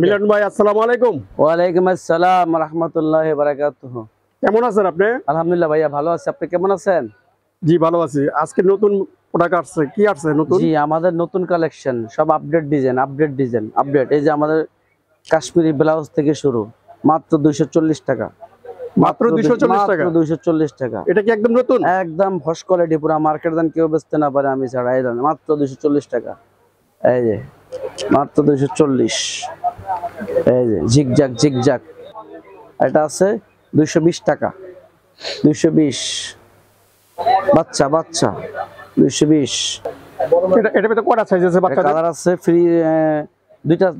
মিলন ভাই, আসসালামু আলাইকুম। ওয়ালাইকুম আসসালাম রাহমাতুল্লাহি ওয়া বারাকাতুহু। কেমন আছেন আপনি? আলহামদুলিল্লাহ ভাইয়া ভালো আছি। আপনি কেমন আছেন? জি, ভালো আছি। আজকে নতুন প্রোডাক্ট আসছে, কি আসছে নতুন? জি, আমাদের নতুন কালেকশন, সব আপডেট। এই যে আমাদের কাশ্মীরি ব্লাউজ থেকে শুরু, মাত্র 240 টাকা। মাত্র 240 টাকা? মাত্র 240 টাকা। এটা কি একদম নতুন? একদম ফস কোয়ালিটি, পুরো মার্কেট দাম কেউ বেচতে না পারে আমি ছাড়া। এই দাম মাত্র 240 টাকা। এই যে মাত্র 240। এই যে জিগজাগ এটা আছে 220 টাকা। 220 বাচ্চা 220। এটা ভিতরে কয়টা সাইজ আছে বাচ্চাদের? কালার আছে ফ্রি,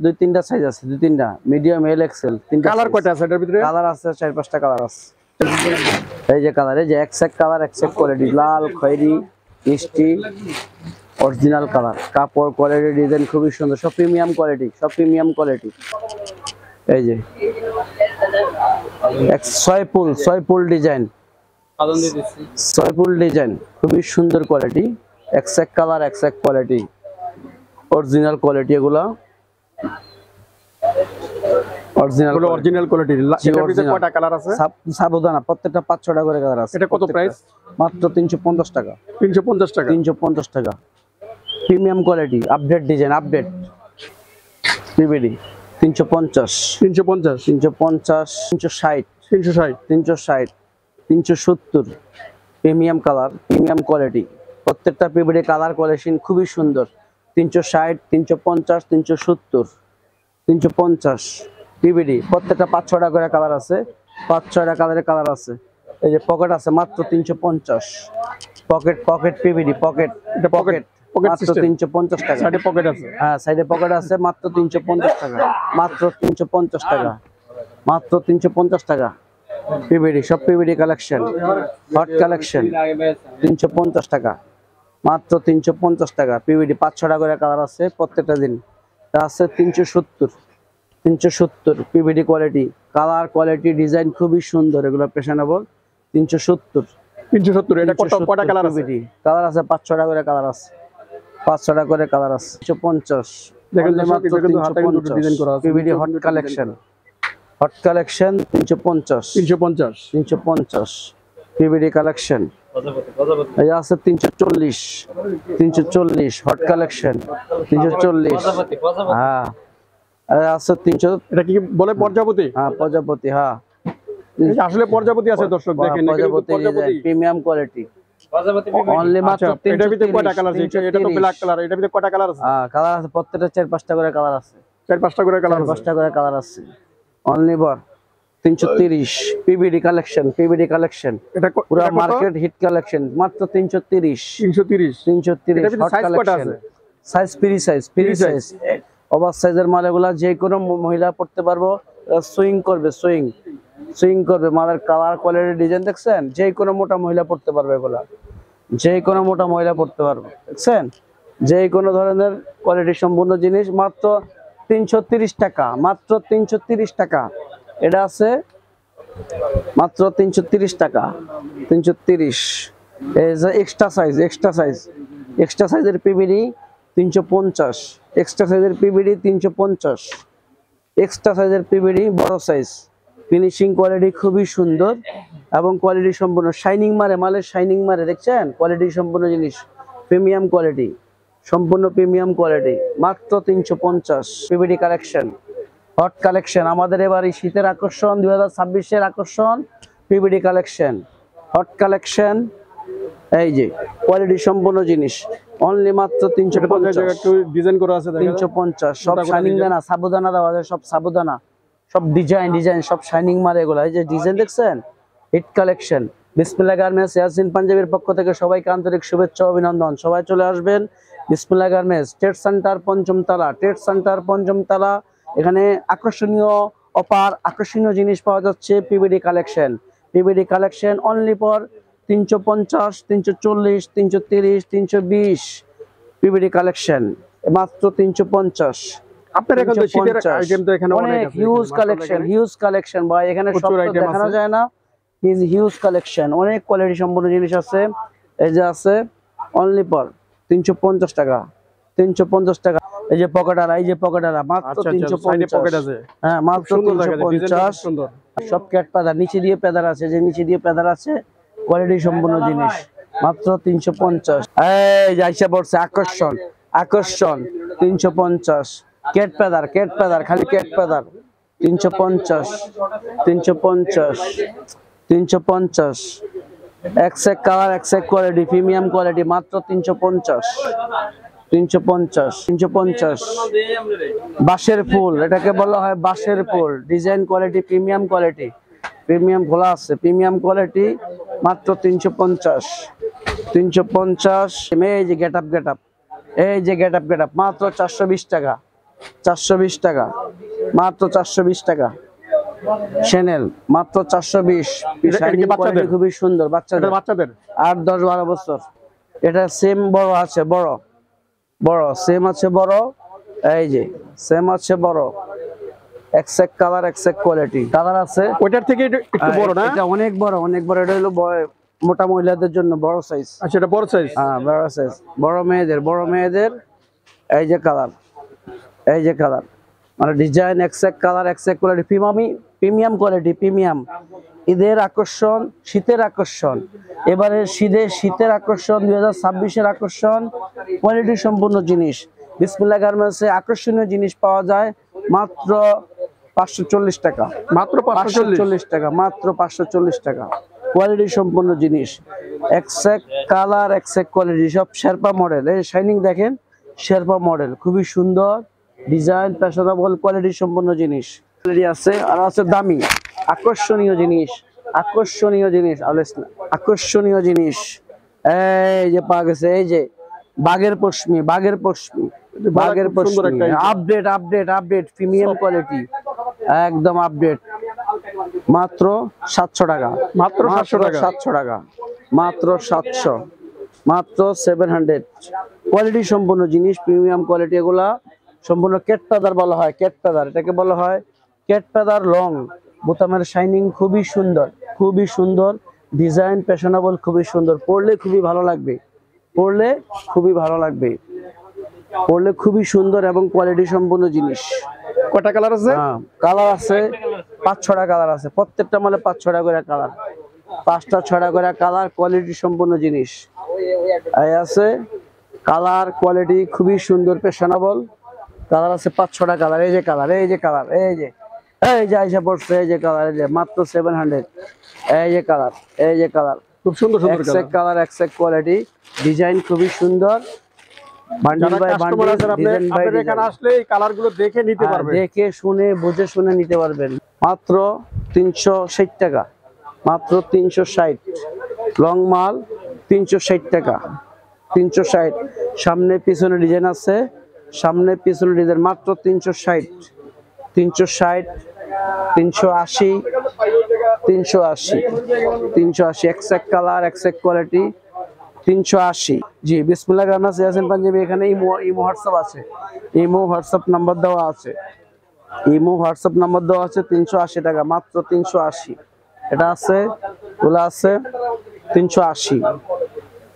দুই তিনটা সাইজ আছে, দুই তিনটা মিডিয়াম এল এক্সেল। তিনটা কালার কয়টা আছে এটার ভিতরে? কালার আছে 4-5টা কালার আছে। এই যে কালার, এই যে এক্সেক কালার, এক্সেক কোয়ালিটি, লাল খয়েরি মিষ্টি অরিজিনাল কালার। কাপড় কোয়ালিটি, ডিজাইন খুবই সুন্দর, সব প্রিমিয়াম কোয়ালিটি। এই যে 6 ফুল ডিজাইন, খুবই সুন্দর quality. Exact colour, exact quality, original quality. এগুলা অরিজিনাল কোয়ালিটি। এটার ভিতরে কয়টা কালার আছে? সাবধানা, প্রত্যেকটা 5-6টা করে কালার আছে। এটা কত প্রাইস? মাত্র 350 টাকা। 350 টাকা? 350 টাকা। Premium quality, update design, update PBD. 350 350 350 360 360 360 370। Premium colour, premium quality, প্রত্যেকটা পিবিডি কালার কোয়ালিটি খুবই সুন্দর। 360 350 370 350 পিবিডি। প্রত্যেকটা 5-6টা করে কালার আছে, 5-6টা কালারের কালার আছে। এই যে পকেট আছে মাত্র 350। পকেট পিবিডি, পকেট মাত্র 350 টাকা। সাইডে পকেট আছে? হ্যাঁ, সাইডে পকেট আছে, মাত্র 350 টাকা। মাত্র 350 টাকা। মাত্র 350 টাকা। পিবিডি, সব পিবিডি কালেকশন, হট কালেকশন। 350 টাকা, মাত্র 350 টাকা। পিবিডি 5-6টা করে কালার আছে, প্রত্যেকটা দিন আছে। 370 PBD quality, colour quality, design খুবই সুন্দর। এগুলো ফ্যাশনেবল। 370। এটা কয়টা কালার আছে? কালার আছে 5-6টা করে কালার আছে, 5-6টা করে কালার আছে। 350। দেখেন মাত্র 350 PBD hot collection, 350 350 PBD collection. এই আছে 340 হট কালেকশন, 340। হ্যাঁ, আছে 300। এটা কি বলে প্রজাপতি? হ্যাঁ, প্রজাপতি। হ্যাঁ, আসলে প্রজাপতি আছে দর্শক, দেখেন প্রজাপতি প্রিমিয়াম কোয়ালিটি। অনলি মাত্র 330। এটার ভিতরে কয়টা কালার আছে? এটা তো ব্ল্যাক কালার। এটার ভিতরে কয়টা কালার আছে? হ্যাঁ, কালার আছে প্রত্যেকটা 4-5টা করে কালার আছে। 4-5টা করে কালার আছে? 5টা করে কালার আছে। Only for 330 PBD collection. এটা পুরো মার্কেট হিট কালেকশন, মাত্র 330। 330। এটা ভিতরে সাইজ কয়টা আছে? Size free size. ওভার সাইজের মাল এগুলা যে কোনো মহিলা পড়তে পারবো। সুইং করবে মালের কালার কোয়ালিটি, ডিজাইন দেখছেন? যে কোনো মোটা মহিলা পড়তে পারবে এগুলা, যে কোনো মোটা মহিলা পড়তে পারবে। দেখছেন? যে কোনো ধরনের কোয়ালিটি সম্পূর্ণ জিনিস, মাত্র 330 টাকা। মাত্র 330 টাকা। এটা আছে মাত্র 330 টাকা। 330। এই যে এক্সট্রা সাইজের পিবিডি 350। এক্সট্রা সাইজের পিবিডি 350। এক্সট্রা সাইজের পিবিডি বড় সাইজ। ফিনিশিং কোয়ালিটি খুবই সুন্দর এবং কোয়ালিটি সম্পূর্ণ শাইনিং মারে, মালের শাইনিং মারে। দেখছেন? কোয়ালিটি সম্পূর্ণ জিনিস, প্রিমিয়াম কোয়ালিটি, সম্পূর্ণ প্রিমিয়াম কোয়ালিটি। মাত্র 350 পিবিডি কালেকশন, হট কালেকশন। আমাদের এবার এই শীতের আকর্ষণ, 2026-এর আকর্ষণ, পিবিডি কালেকশন, হট কালেকশন। এই যে কোয়ালিটি সম্পূর্ণ জিনিস, অনলি মাত্র 350। একটু ডিজাইন করা আছে, 350। সব শাইনিং দানা, সাবুদানা দেওয়া আছে, সব সাবুদানা, সব ডিজাইন, সব শাইনিং মারে এগুলো। এই যে ডিজাইন দেখছেন? Hit collection. Bismillah garments Yasin পাঞ্জাবির পক্ষ থেকে সবাইকে আন্তরিক শুভেচ্ছা, অভিনন্দন। সবাই চলে আসবেন বিসমিল্লাহ গার্মেন্টস, ট্রেড সেন্টার পঞ্চম তলা। এখানে আকর্ষণীয় অপার, আকর্ষণীয় জিনিস পাওয়া যাচ্ছে। PBD collection only for 350 340 330 320 PBD collection, মাত্র 350। আপনার এখানে তো শীতের আইটেম তো এখানে অনেক আছে, হিউজ কালেকশন ভাই। এখানে সব দেখানো যায় না, হিউজ কালেকশন, অনেক কোয়ালিটি সম্পন্ন জিনিস আছে। এই যে আছে অনলি ফর 350 টাকা। 350 টাকা। এই যে পকেটালা, এই যে পকেটালা মাত্র আচ্ছা আচ্ছা, সাইডে পকেট 350। আছে। হ্যাঁ মাত্র সুন্দর দেখা যায়, ডিজাইনটা 350। সুন্দর। সব ক্যাট পেদার, নিচে দিয়ে পেদার আছে, যে নিচে দিয়ে পেদার আছে, কোয়ালিটি সম্পূর্ণ জিনিস মাত্র 350। এই যে আইসা পড়ছে আকর্ষণ, আকর্ষণ 350। ক্যাট পেদার, ক্যাট পেদার, খালি cat Pedar 350, 350, 350। Exact colour, exact quality, premium quality মাত্র 350, 350, 350। বাঁশের ফুল, এটাকে বলা হয় বাঁশের ফুল, design quality, premium quality, premium খোলা আছে, প্রিমিয়াম কোয়ালিটি মাত্র 350, 350। এই যে গেট আপ, গেট আপ, এই যে গেট আপ, গেট আপ মাত্র 420 টাকা, 420 টাকা, মাত্র 420 টাকা। চ্যানেল মাত্র 420। শাইনিং কোয়ালিটি খুবই সুন্দর, বাচ্চাদের, বাচ্চাদের 8, 10, 12 বছর। এটা সেম বড় আছে, বড় বড় সেম আছে, বড় এই যে সেম আছে বড়। Exact colour, exact quality colour আছে। ওইটার থেকে একটু বড় না? এটা অনেক বড়, অনেক বড়। এটা হলো মোটা মহিলাদের জন্য বড় সাইজ। আচ্ছা, এটা বড় সাইজ। হ্যাঁ বড় সাইজ, বড় মেয়েদের, বড় মেয়েদের। এই যে কালার, এই যে কালার, মানে design exact colour, exact quality, premium quality, premium. ঈদের আকর্ষণ, শীতের আকর্ষণ, এবারে শীতের আকর্ষণ, 2026-এর আকর্ষণ, কোয়ালিটি সম্পূর্ণ জিনিস। বিসমিল্লাহ গার্মেন্টসে আকর্ষণীয় জিনিস পাওয়া যায় মাত্র 540 টাকা, মাত্র 540 টাকা, মাত্র 540 টাকা। কোয়ালিটি সম্পূর্ণ জিনিস, এক্সেক কালার, এক্সেক কোয়ালিটি, সব শেরপা মডেল। এই শাইনিং দেখেন, শেরপা মডেল খুবই সুন্দর, ডিজাইন ফ্যাশনেবল, কোয়ালিটি সম্পন্ন জিনিস আছে। আর আছে দামি আকর্ষণীয় জিনিস, আকর্ষণীয় জিনিস, আকর্ষণীয় জিনিস। এই যে পাওয়া গেছে, এই যে বাগের পশমি, বাগের পশমি, বাগের পশমি, update, update, update, premium quality, একদম আপডেট মাত্র 700 টাকা, মাত্র 700 টাকা, 700 টাকা, মাত্র 700, মাত্র 700। কোয়ালিটি সম্পূর্ণ জিনিস, প্রিমিয়াম কোয়ালিটি। এগুলা সম্পূর্ণ ক্যাট পেদার বলা হয়, ক্যাট পেদার, এটাকে বলা হয় ক্যাট পেদার লং। বোতামের শাইনিং খুবই সুন্দর, খুবই সুন্দর, ডিজাইন ফ্যাশনেবল, খুবই সুন্দর। পরলে খুবই ভালো লাগবে, পরলে খুবই ভালো লাগবে, পরলে খুবই সুন্দর এবং কোয়ালিটি সম্পূর্ণ জিনিস। কয়টা কালার আছে? হ্যাঁ কালার আছে 5-6টা কালার আছে, প্রত্যেকটা মালে 5-6টা করে কালার, 5টা-6টা করে কালার, কোয়ালিটি সম্পূর্ণ জিনিস। এই আছে কালার, কোয়ালিটি খুবই সুন্দর, ফ্যাশনেবল কালার আছে 5-6টা কালার। এই যে কালার, এই যে কালার, এই যে আইসা পড়ছে, এই যে কালার, এই যে মাত্র 700। এই যে কালার, এই যে কালার, খুব সুন্দর সুন্দর exact colour, exact quality, design খুবই সুন্দর। Bundle by bundle, design by আপনারা এখানে আসলে এই কালারগুলো দেখে নিতে পারবেন, দেখে শুনে বুঝে শুনে নিতে পারবেন। মাত্র 360 টাকা, মাত্র 360। লং মাল 360 টাকা, 360। সামনে পিছনে ডিজাইন আছে, সামনে পিছনে ডিজাইন মাত্র 360, 360, 380, 380, 380। Exact colour, exact quality 380। জি বিসমিল্লাহ গার্মেন্টস ইয়াসিন পাঞ্জাবি। এখানে ইমো হোয়াটসঅ্যাপ আছে, ইমো হোয়াটসঅ্যাপ নাম্বার দেওয়া আছে, ইমো হোয়াটসঅ্যাপ নাম্বার দেওয়া আছে। 380 টাকা, মাত্র 380। এটা আছে, ওগুলো আছে 380,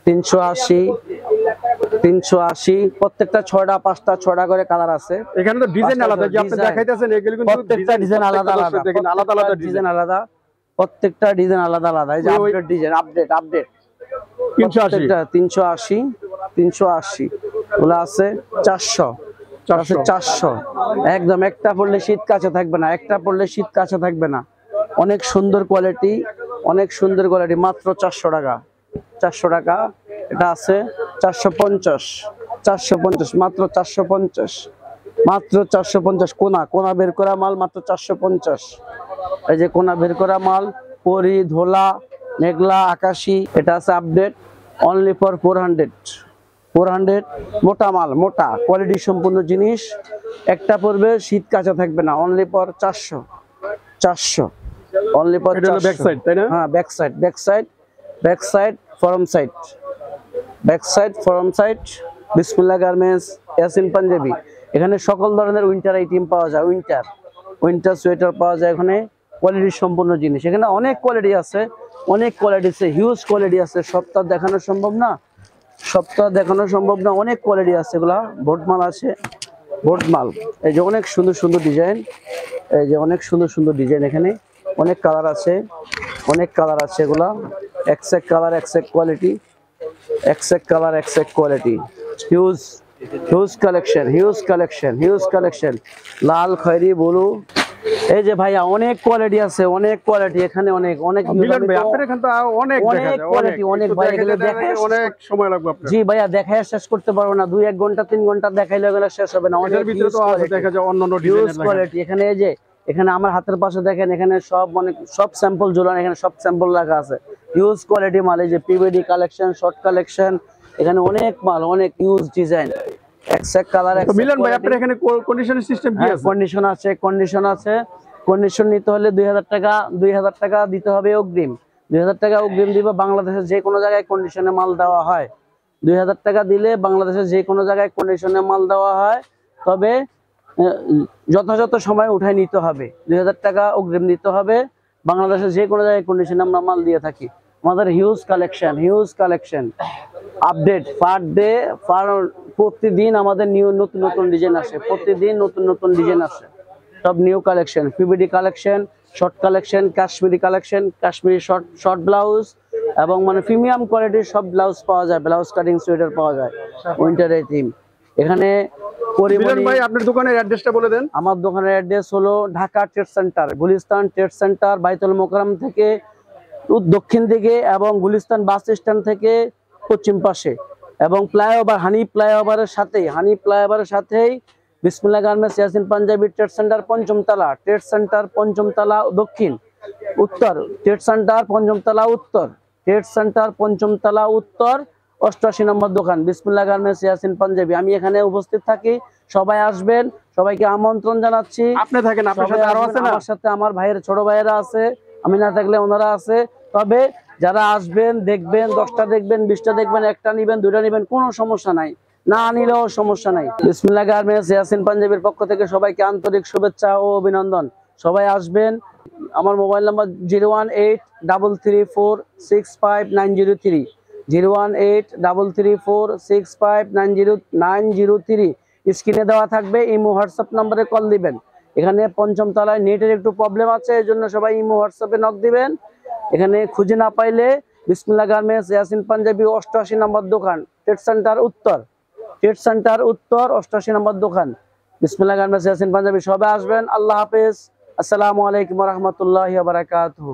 380, 380। প্রত্যেকটা 6টা করে কালার আছে। এখানে তো ডিজাইন আলাদা, যে আপনি দেখাইতেছেন এগুলো কিন্তু প্রত্যেকটা ডিজাইন আলাদা আলাদা, দেখেন আলাদা আলাদা ডিজাইন আলাদা, প্রত্যেকটা ডিজাইন আলাদা আলাদা। এই যে আপডেট ডিজাইন, আপডেট, আপডেট 380, 380, 380। ওগুলো আছে 400, 400। একদম একটা পড়লে শীত কাছে থাকবে না, একটা পড়লে শীত কাছে থাকবে না। অনেক সুন্দর কোয়ালিটি, অনেক সুন্দর কোয়ালিটি, মাত্র 400 টাকা, 400 টাকা। এটা আছে 450, 450, মাত্র 450, মাত্র 450। কোনা বের করা মাল মাত্র 450। এই যে কোনা বের করা মাল, পরি, ধোলা, মেঘলা, আকাশি। এটা আছে আপডেট, অনলি ফর 400, 400। মোটা মাল, মোটা কোয়ালিটি সম্পূর্ণ জিনিস। একটা পড়বে শীত কাঁচা থাকবে না, only for 400, 400, only for 400। Back side, তাই না? হ্যাঁ back side, back side, back side, form side, back side, form side. বিসমিল্লাহ গার্মেন্টস ইয়াসিন পাঞ্জাবি। এখানে সকল ধরনের উইন্টার আইটেম পাওয়া যায়, উইন্টার সোয়েটার পাওয়া যায় এখানে, কোয়ালিটি সম্পূর্ণ জিনিস। এখানে অনেক কোয়ালিটি আছে, অনেক কোয়ালিটি আছে, হিউজ কোয়ালিটি আছে। সবটা দেখানো সম্ভব না, সবটা দেখানো সম্ভব না, অনেক কোয়ালিটি আছে। এগুলা বোট মাল আছে, বোর্ড মাল। এই যে অনেক সুন্দর সুন্দর ডিজাইন, এই যে অনেক সুন্দর সুন্দর ডিজাইন, এখানে অনেক কালার আছে, অনেক কালার আছে, এগুলা exact colour exact quality, exact colour exact quality, huge huge collection, huge collection, huge collection, লাল খয়েরি ব্লু। এই যে ভাইয়া অনেক কোয়ালিটি আছে, অনেক কোয়ালিটি এখানে, অনেক অনেক মিলন ভাই আপনার এখানে তো অনেক দেখা অনেক যায়, কোয়ালিটি, অনেক ভাই এগুলো দেখায় অনেক সময় লাগবে আপনার। জি ভাইয়া দেখায় শেষ করতে পারবো না, 2-1 ঘন্টা 3 ঘন্টা দেখাইলে এগুলো শেষ হবে না। এটার ভিতরে তো আছে দেখা যায় অন্যান্য হিউজ ডিজাইনের কোয়ালিটি। এখানে এই যে এখানে আমার হাতের পাশে দেখেন, এখানে সব মানে সব স্যাম্পল ঝুলানো, এখানে সব স্যাম্পল রাখা আছে, হিউজ কোয়ালিটি মাল। এই যে পিভিডি কালেকশন, শর্ট কালেকশন, এখানে অনেক মাল, অনেক হিউজ ডিজাইন, এক্সেক কালার। তো মিলন ভাই আপনার এখানে কন্ডিশনের সিস্টেম কি আছে? কন্ডিশন আছে, কন্ডিশন আছে। কন্ডিশন নিতে হলে 2000 টাকা, 2000 টাকা দিতে হবে অগ্রিম। 2000 টাকা অগ্রিম দিব। বাংলাদেশের যে কোনো জায়গায় কন্ডিশনে মাল দেওয়া হয়। 2000 টাকা দিলে বাংলাদেশের যে কোনো জায়গায় কন্ডিশনে মাল দেওয়া হয়, তবে যথাযথ সময় উঠায় নিতে হবে। 2000 টাকা অগ্রিম দিতে হবে। বাংলাদেশের যে কোনো জায়গায় কন্ডিশনে আমরা মাল দিয়ে থাকি। আমাদের huge collection, huge collection, update per day, প্রতিদিন আমাদের নতুন নতুন ডিজাইন আসে, প্রতিদিন নতুন নতুন ডিজাইন আসে, সব new collection, PVD collection, short collection, Kashmiri collection, Kashmiri short short blouse, এবং মানে প্রিমিয়াম কোয়ালিটির সব ব্লাউজ পাওয়া যায়, ব্লাউজ কাটিং সোয়েটার পাওয়া যায় উইন্টারের থিম। এখানে মিলন ভাই আপনার দোকানের অ্যাড্রেসটা বলে দেন। আমার দোকানের অ্যাড্রেস হলো Dhaka trade centre, Gulistan trade centre, বাইতুল মোকাররম থেকে দক্ষিণ দিকে, এবং গুলিস্তান বাস স্ট্যান্ড থেকে পশ্চিম পাশে, এবং ফ্লাইওভার হানি ফ্লাইওভারের সাথেই, হানি ফ্লাইওভারের সাথেই Bismillah garments Yasin Panjabi trade centre পঞ্চমতলা, ট্রেড সেন্টার পঞ্চমতলা দক্ষিণ, উত্তর ট্রেড সেন্টার পঞ্চমতলা উত্তর, ট্রেড সেন্টার পঞ্চমতলা উত্তর, 88 নম্বর দোকান বিসমিল্লাহ গার্মেন্টস ইয়াসিন পাঞ্জাবি। আমি এখানে উপস্থিত থাকি, সবাই আসবেন, সবাইকে আমন্ত্রণ জানাচ্ছি। আপনি থাকেন, আপনার সাথে আরো আছে না? আমার সাথে আমার ভাইয়ের ছোট ভাইয়েরা আছে, আমি না থাকলে ওনারা আছে। তবে যারা আসবেন, দেখবেন, 10টা দেখবেন, 20টা দেখবেন, একটা নিবেন, 2টা নিবেন, কোনো সমস্যা নাই, না নিলেও সমস্যা নাই। বিসমিল্লাহ গার্মেন্টস ইয়াসিন পাঞ্জাবির পক্ষ থেকে সবাইকে আন্তরিক শুভেচ্ছা ও অভিনন্দন। সবাই আসবেন। আমার মোবাইল নাম্বার 01833465903, 01833465903। স্ক্রিনে দেওয়া থাকবে, ইমো হোয়াটসঅ্যাপ নম্বরে কল দিবেন। এখানে পঞ্চম তলায় নেটের একটু প্রবলেম আছে, এই জন্য সবাই ইমো হোয়াটসঅ্যাপে নক দিবেন। এখানে খুঁজে না পাইলে বিসমিল্লাহ গার্মেন্টস ইয়াসিন পাঞ্জাবি 88 নম্বর দোকান, ট্রেড সেন্টার উত্তর, ট্রেড সেন্টার উত্তর 88 নম্বর দোকান, বিসমিল্লাহ গার্মেন্টস ইয়াসিন পাঞ্জাবি। সবাই আসবেন। আল্লাহ হাফেজ। আসসালামু আলাইকুম ওয়া রাহমাতুল্লাহি ওয়া বারাকাতুহু।